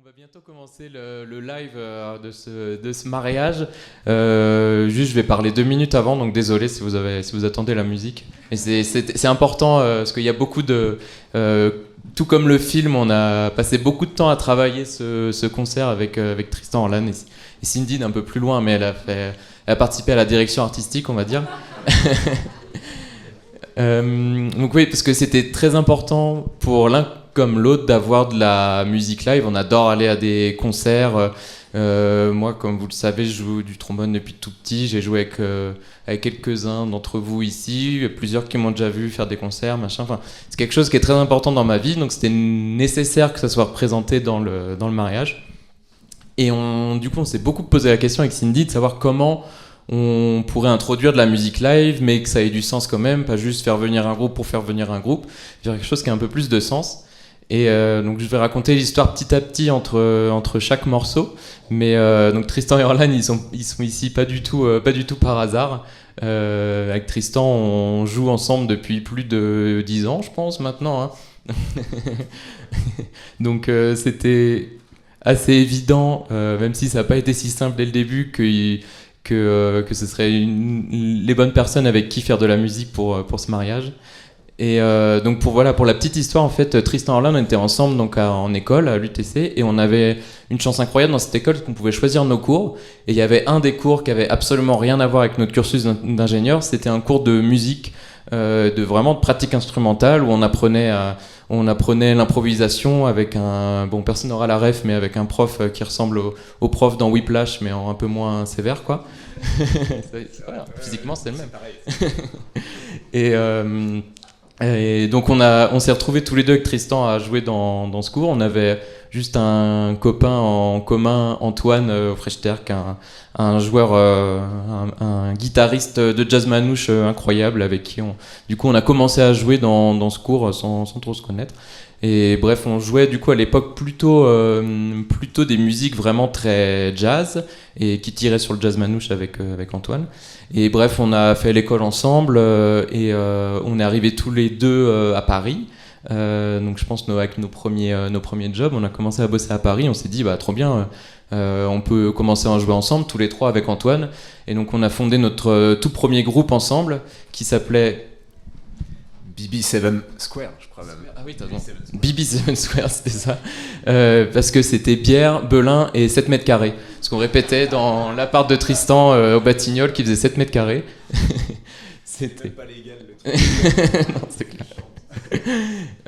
va bientôt commencer le live de ce mariage. Juste, je vais parler 2 minutes avant, donc désolé si vous attendez la musique. Mais c'est important parce qu'il y a beaucoup de... tout comme le film, on a passé beaucoup de temps à travailler ce concert avec Tristan Orlan et Cindy d'un peu plus loin, mais elle a participé à la direction artistique, on va dire. Donc oui, parce que c'était très important pour l'un comme l'autre d'avoir de la musique live. On adore aller à des concerts. Moi, comme vous le savez, je joue du trombone depuis tout petit. J'ai joué avec quelques-uns d'entre vous ici. Il y a plusieurs qui m'ont déjà vu faire des concerts, machin. Enfin, c'est quelque chose qui est très important dans ma vie, donc c'était nécessaire que ça soit représenté dans le mariage. Et du coup, on s'est beaucoup posé la question avec Cindy de savoir comment on pourrait introduire de la musique live, mais que ça ait du sens quand même, pas juste faire venir un groupe pour faire venir un groupe, faire quelque chose qui a un peu plus de sens. Et donc je vais raconter l'histoire petit à petit entre chaque morceau. Mais donc Tristan et Orlan, ils sont ici pas du tout par hasard. Avec Tristan, on joue ensemble depuis plus de 10 ans, je pense, maintenant. Hein. Donc c'était assez évident, même si ça n'a pas été si simple dès le début, que ce serait les bonnes personnes avec qui faire de la musique pour ce mariage. Et donc pour la petite histoire, en fait, Tristan et Orlan, on était ensemble donc en école à l'UTC, et on avait une chance incroyable dans cette école, parce qu'on pouvait choisir nos cours, et il y avait un des cours qui avait absolument rien à voir avec notre cursus d'ingénieur. C'était un cours de musique, vraiment de pratique instrumentale, où on apprenait l'improvisation avec personne n'aura la ref, mais avec un prof qui ressemble au prof dans Whiplash, mais un peu moins sévère, quoi. Voilà, physiquement c'est le même. Et donc on s'est retrouvés tous les deux avec Tristan à jouer dans ce cours. On avait juste un copain en commun, Antoine Frechterk, un joueur, un guitariste de jazz manouche incroyable, avec qui du coup on a commencé à jouer dans ce cours sans trop se connaître. Et bref, on jouait du coup à l'époque plutôt des musiques vraiment très jazz, et qui tiraient sur le jazz manouche avec Antoine. Et bref, on a fait l'école ensemble, et on est arrivés tous les deux à Paris. Donc je pense avec nos premiers jobs, on a commencé à bosser à Paris. On s'est dit trop bien, on peut commencer à jouer ensemble tous les trois avec Antoine. Et donc on a fondé notre tout premier groupe ensemble qui s'appelait BB7 Square, je crois même. Ah oui, t'as raison. BB7 Square, c'était ça. Parce que c'était bière, Belin et 7 mètres carrés. Ce qu'on répétait dans l'appart de Tristan au Batignolles, qui faisait 7 mètres carrés. C'était même pas légal le truc. Non, c'est clair.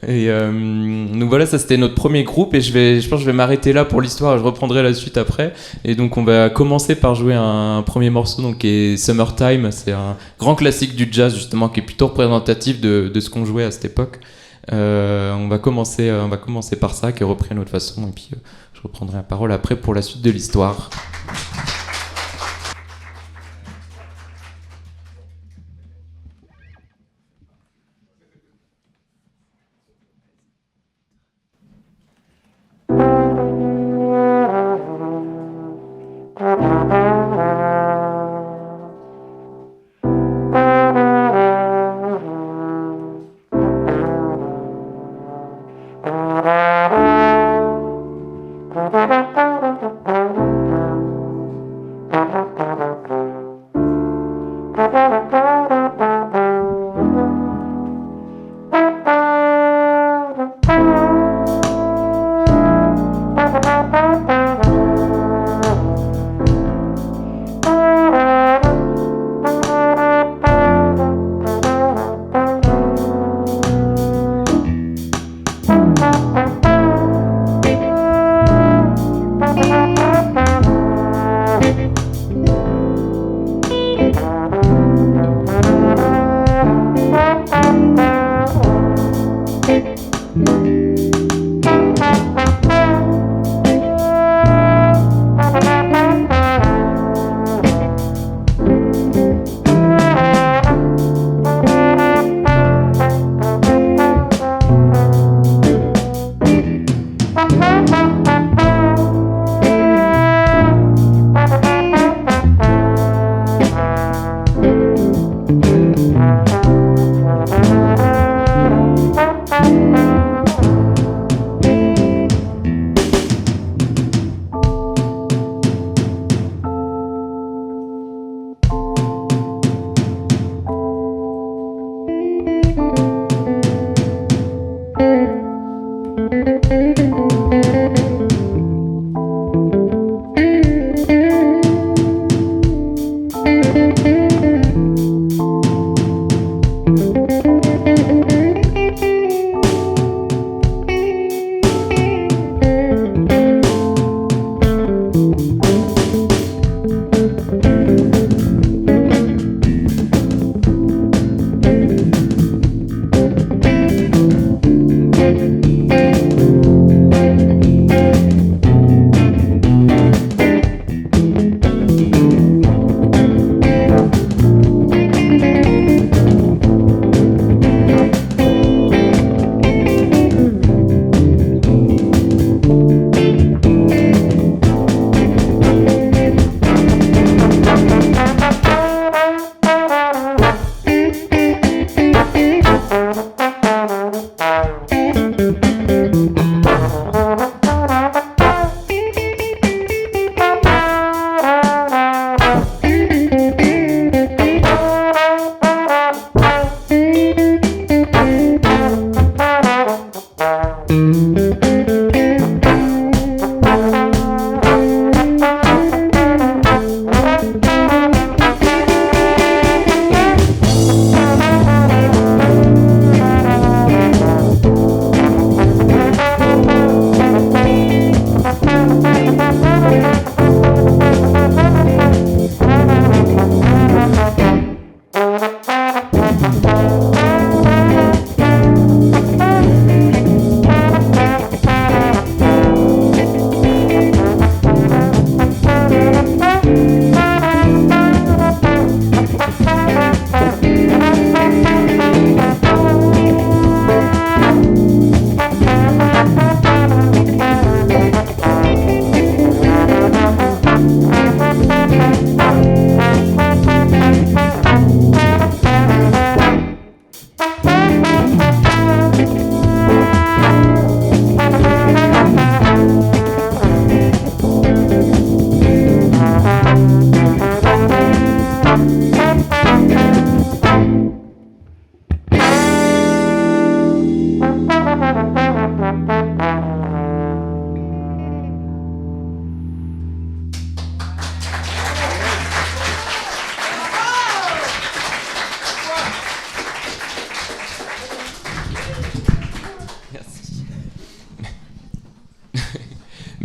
Et donc voilà, ça c'était notre premier groupe, et je pense que je vais m'arrêter là pour l'histoire, je reprendrai la suite après. Et donc on va commencer par jouer un premier morceau, donc, qui est Summertime. C'est un grand classique du jazz, justement, qui est plutôt représentatif de ce qu'on jouait à cette époque. On va commencer par ça, qui est repris à notre façon, et puis je reprendrai la parole après pour la suite de l'histoire.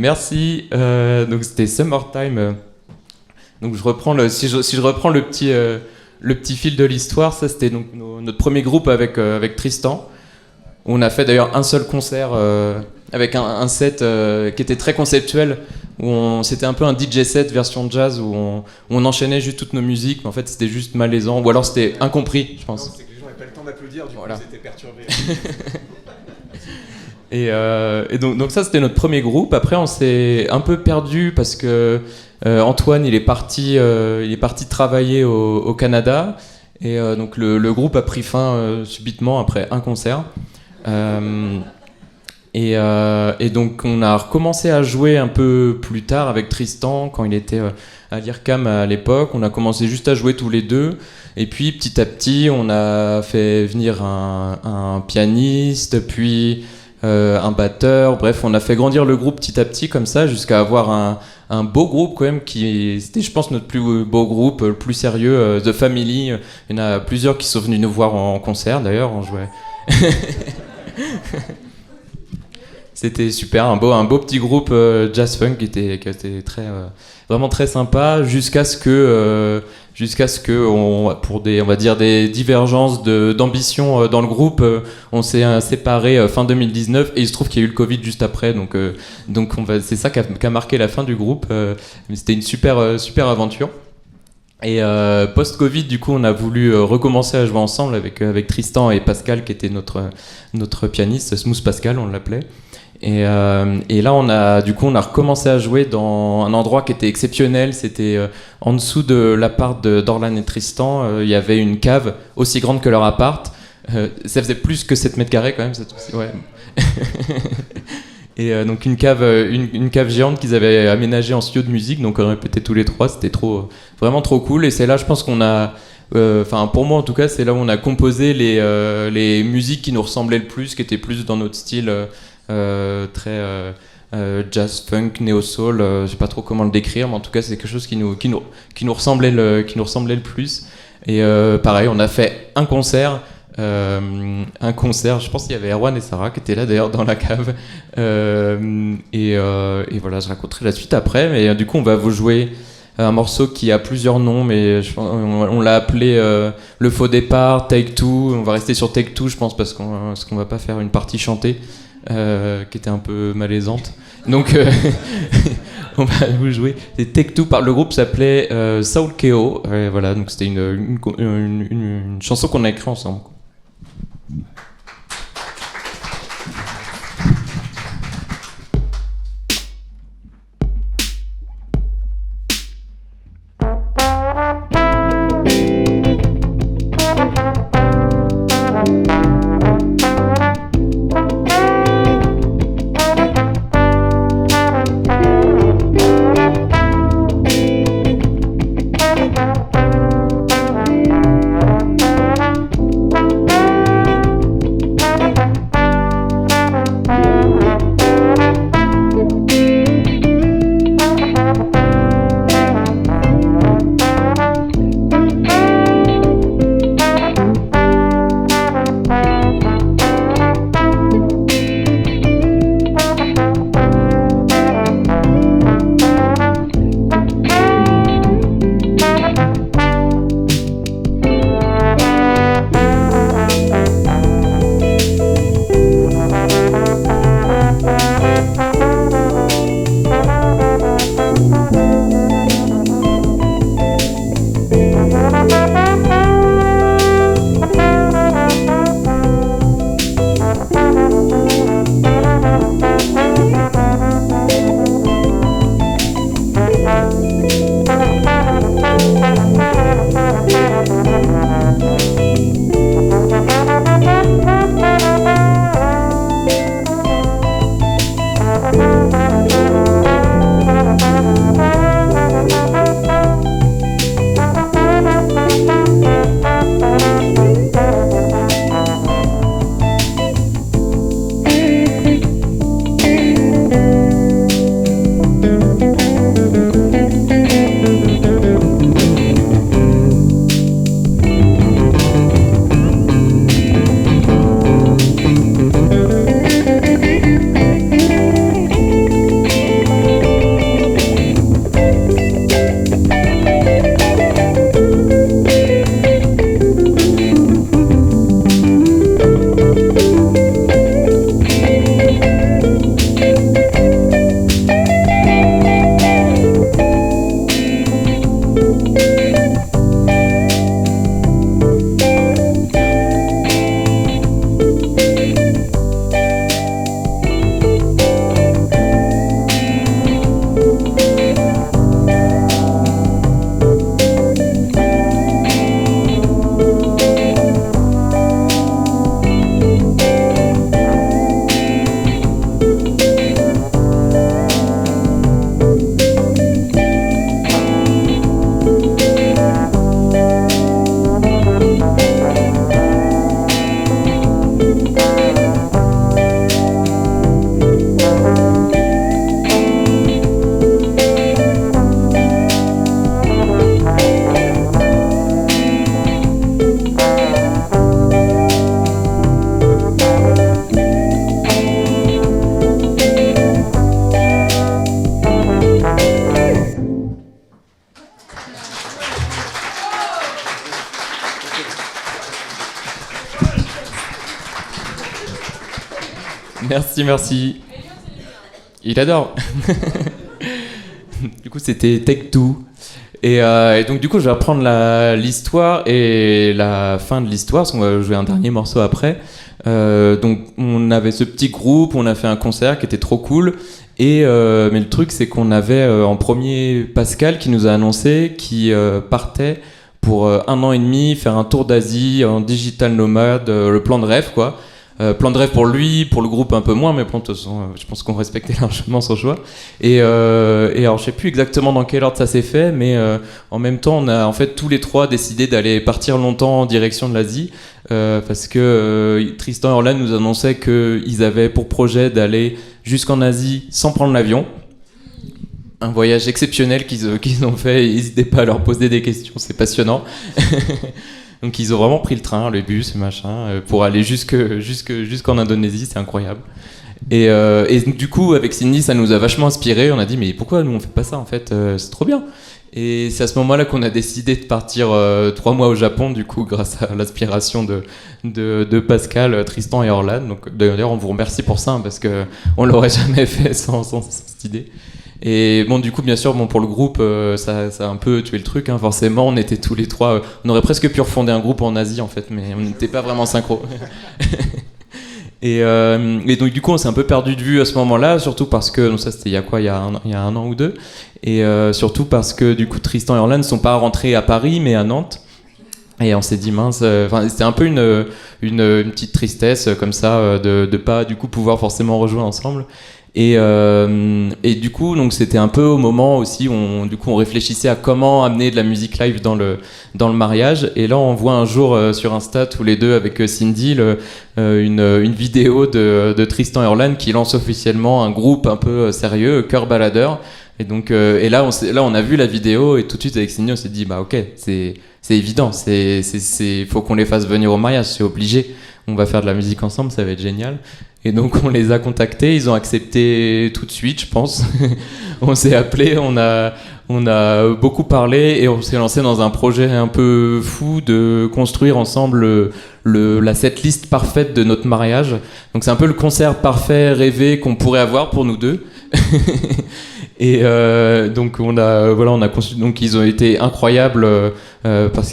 Merci. Donc c'était Summertime. Donc si je reprends le petit fil de l'histoire, ça c'était donc notre premier groupe avec Tristan. On a fait d'ailleurs un seul concert avec un set qui était très conceptuel, c'était un peu un DJ set version jazz où on enchaînait juste toutes nos musiques, mais en fait c'était juste malaisant, ou alors c'était incompris, je pense. Non, c'est que les gens n'avaient pas le temps d'applaudir, du coup ils étaient perturbés. Et donc ça c'était notre premier groupe. Après on s'est un peu perdu parce que Antoine il est parti travailler au Canada, et donc le groupe a pris fin subitement après un concert. Et donc on a recommencé à jouer un peu plus tard avec Tristan quand il était à l'IRCAM à l'époque. On a commencé juste à jouer tous les deux, et puis petit à petit on a fait venir un pianiste, puis un batteur. Bref, on a fait grandir le groupe petit à petit comme ça jusqu'à avoir un beau groupe quand même, c'était je pense notre plus beau groupe, le plus sérieux, The Family. Il y en a plusieurs qui sont venus nous voir en concert d'ailleurs, on jouait. C'était super, un beau petit groupe jazz funk qui était vraiment très sympa, jusqu'à ce que pour des divergences d'ambition dans le groupe, on s'est séparés fin 2019, et il se trouve qu'il y a eu le Covid juste après, donc c'est ça qui a marqué la fin du groupe. Mais c'était une super aventure. Et post-Covid, du coup, on a voulu recommencer à jouer ensemble avec Tristan et Pascal, qui était notre pianiste, Smooth Pascal, on l'appelait. Et là, on a recommencé à jouer dans un endroit qui était exceptionnel. C'était en dessous de l'appart d'Orlan et Tristan. Il y avait une cave aussi grande que leur appart. Ça faisait plus que 7 mètres carrés quand même. Ouais. Et donc une cave géante qu'ils avaient aménagée en studio de musique. Donc on répétait tous les trois. C'était vraiment trop cool. Et c'est là, je pense qu'on a... pour moi en tout cas, c'est là où on a composé les musiques qui nous ressemblaient le plus, qui étaient plus dans notre style... très jazz, funk, néo-soul, je sais pas trop comment le décrire, mais en tout cas c'est quelque chose qui nous ressemblait le plus. Et pareil, on a fait un concert, je pense qu'il y avait Erwan et Sarah qui étaient là d'ailleurs dans la cave, et voilà, je raconterai la suite après. Mais du coup on va vous jouer un morceau qui a plusieurs noms, mais on l'a appelé Le Faux Départ, Take Two. On va rester sur Take Two, je pense, parce qu'on va pas faire une partie chantée qui était un peu malaisante. Donc on va vous jouer. C'est Take Two. Le groupe s'appelait Soul Keo. Voilà, donc c'était une chanson qu'on a écrite ensemble. Merci, merci. Il adore. Du coup, c'était Take Two. Et donc, du coup, je vais reprendre l'histoire et la fin de l'histoire, parce qu'on va jouer un dernier morceau après. Donc, on avait ce petit groupe, on a fait un concert qui était trop cool. Mais le truc, c'est qu'on avait en premier Pascal qui nous a annoncé qu'il partait pour 1 an et demi faire un tour d'Asie en digital nomade, le plan de rêve, quoi. Plan de rêve pour lui, pour le groupe un peu moins, mais bon, de toute façon, je pense qu'on respectait largement son choix. Et alors, je sais plus exactement dans quel ordre ça s'est fait, mais en même temps, on a en fait tous les trois décidé d'aller partir longtemps en direction de l'Asie, parce que Tristan et Orlan nous annonçaient qu'ils avaient pour projet d'aller jusqu'en Asie sans prendre l'avion. Un voyage exceptionnel qu'ils ont fait, n'hésitez pas à leur poser des questions, c'est passionnant. Donc ils ont vraiment pris le train, le bus, machin, pour aller jusqu'en Indonésie, c'est incroyable. Et du coup, avec Cindy, ça nous a vachement inspiré. On a dit, mais pourquoi nous on fait pas ça en fait, c'est trop bien. Et c'est à ce moment-là qu'on a décidé de partir 3 mois au Japon, du coup, grâce à l'inspiration de Pascal, Tristan et Orlan. Donc d'ailleurs, on vous remercie pour ça, hein, parce qu'on l'aurait jamais fait sans cette idée. Et bon, du coup, bien sûr, bon, pour le groupe, ça a un peu tué le truc, hein, forcément. On était tous les trois. On aurait presque pu refonder un groupe en Asie, en fait, mais on n'était pas vraiment synchro. Et donc, du coup, on s'est un peu perdu de vue à ce moment-là, surtout parce que. Donc, ça, c'était il y a quoi, il y a 1 an ou 2. Et surtout parce que, du coup, Tristan et Orlan ne sont pas rentrés à Paris, mais à Nantes. Et on s'est dit, mince. C'était un peu une petite tristesse, comme ça, de pas, du coup, pouvoir forcément rejouer ensemble. Et du coup, donc c'était un peu au moment aussi où on réfléchissait à comment amener de la musique live dans le mariage. Et là, on voit un jour sur Insta tous les deux avec Cindy une vidéo de Tristan et Orlan qui lance officiellement un groupe un peu sérieux, Cœur Baladeur. Et donc, là, on a vu la vidéo et tout de suite avec Cindy, on s'est dit, bah ok, c'est évident, faut qu'on les fasse venir au mariage, c'est obligé. On va faire de la musique ensemble, ça va être génial. Et donc on les a contactés, ils ont accepté tout de suite, je pense. On s'est appelé, on a beaucoup parlé et on s'est lancé dans un projet un peu fou de construire ensemble la setlist parfaite de notre mariage. Donc c'est un peu le concert parfait rêvé qu'on pourrait avoir pour nous deux. Et donc on a conçu, donc ils ont été incroyables parce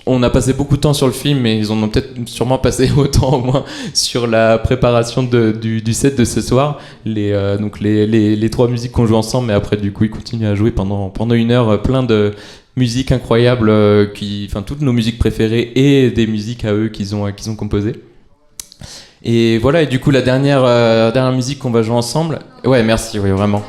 on a passé beaucoup de temps sur le film, mais ils en ont peut-être sûrement passé autant au moins sur la préparation du set de ce soir. Donc les 3 musiques qu'on joue ensemble, mais après du coup ils continuent à jouer pendant 1 heure plein de musiques incroyables, toutes nos musiques préférées et des musiques à eux qu'ils ont composées. Et voilà, et du coup la dernière musique qu'on va jouer ensemble. Ouais, merci, oui, vraiment.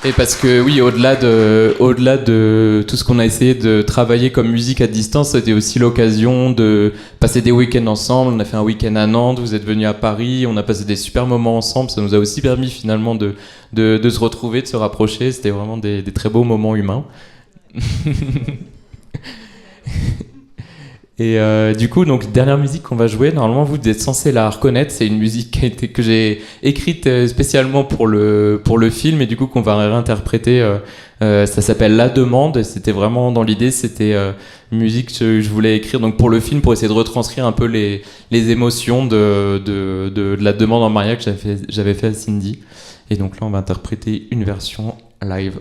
Et parce que oui, au-delà de tout ce qu'on a essayé de travailler comme musique à distance, c'était aussi l'occasion de passer des week-ends ensemble. On a fait un week-end à Nantes, vous êtes venus à Paris, on a passé des super moments ensemble. Ça nous a aussi permis finalement de se retrouver, de se rapprocher. C'était vraiment des très beaux moments humains. Et du coup, donc dernière musique qu'on va jouer, normalement vous êtes censé la reconnaître, c'est une musique que j'ai écrite spécialement pour le film et du coup qu'on va réinterpréter. Ça s'appelle La Demande et c'était vraiment dans l'idée, c'était une musique que je voulais écrire donc pour le film pour essayer de retranscrire un peu les émotions de la demande en mariage que j'avais fait à Cindy. Et donc là on va interpréter une version live.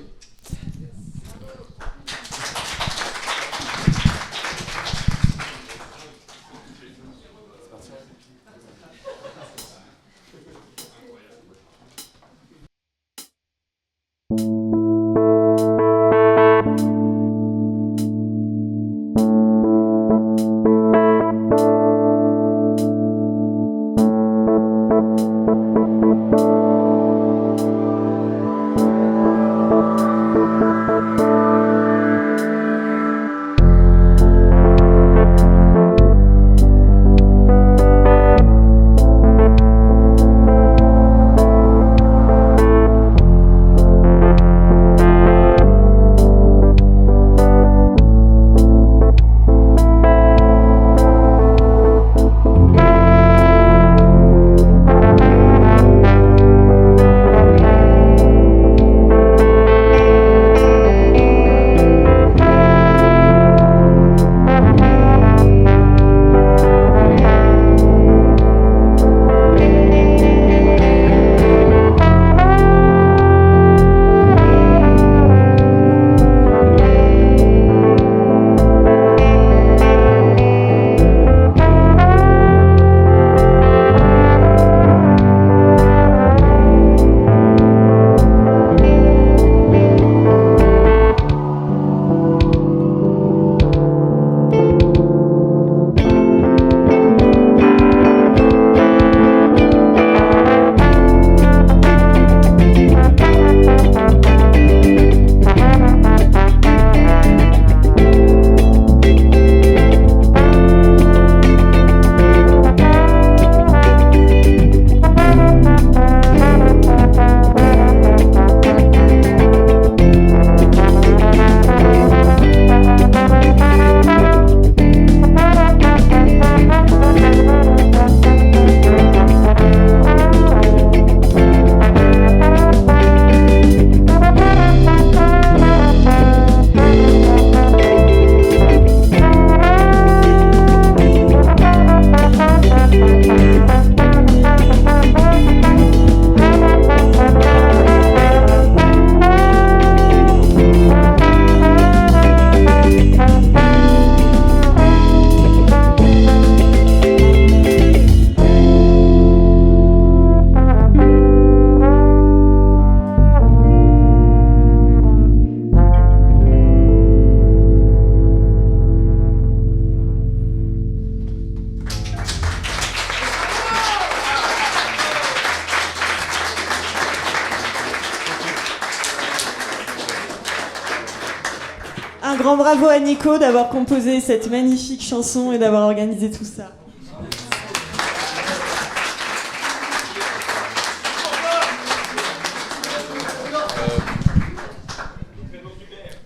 grand bravo à Nico d'avoir composé cette magnifique chanson et d'avoir organisé tout ça.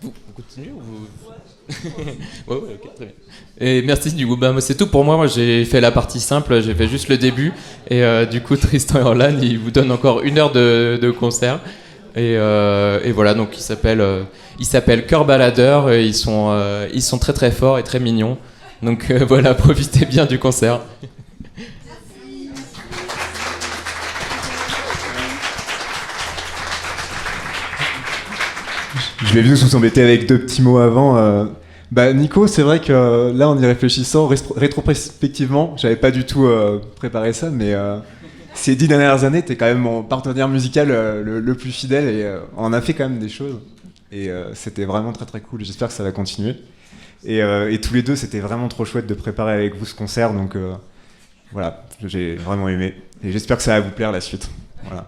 Vous continuez ou vous... ouais, ok, très bien. Et merci du coup, moi, c'est tout pour moi. Moi j'ai fait la partie simple, j'ai fait juste le début. Et du coup Tristan et Orlan, ils vous donnent encore 1 heure de concert. Et voilà, donc ils s'appellent Cœur Baladeur. Ils sont très très forts et très mignons. Donc voilà, profitez bien du concert. Je l'ai vu vous embêter avec 2 petits mots avant. Nico, c'est vrai que là, en y réfléchissant, rétrospectivement, j'avais pas du tout préparé ça, mais ces 10 dernières années, t'es quand même mon partenaire musical le plus fidèle et on a fait quand même des choses. Et c'était vraiment très très cool. J'espère que ça va continuer. Et tous les deux, c'était vraiment trop chouette de préparer avec vous ce concert. Donc voilà, j'ai vraiment aimé. Et j'espère que ça va vous plaire la suite. Voilà.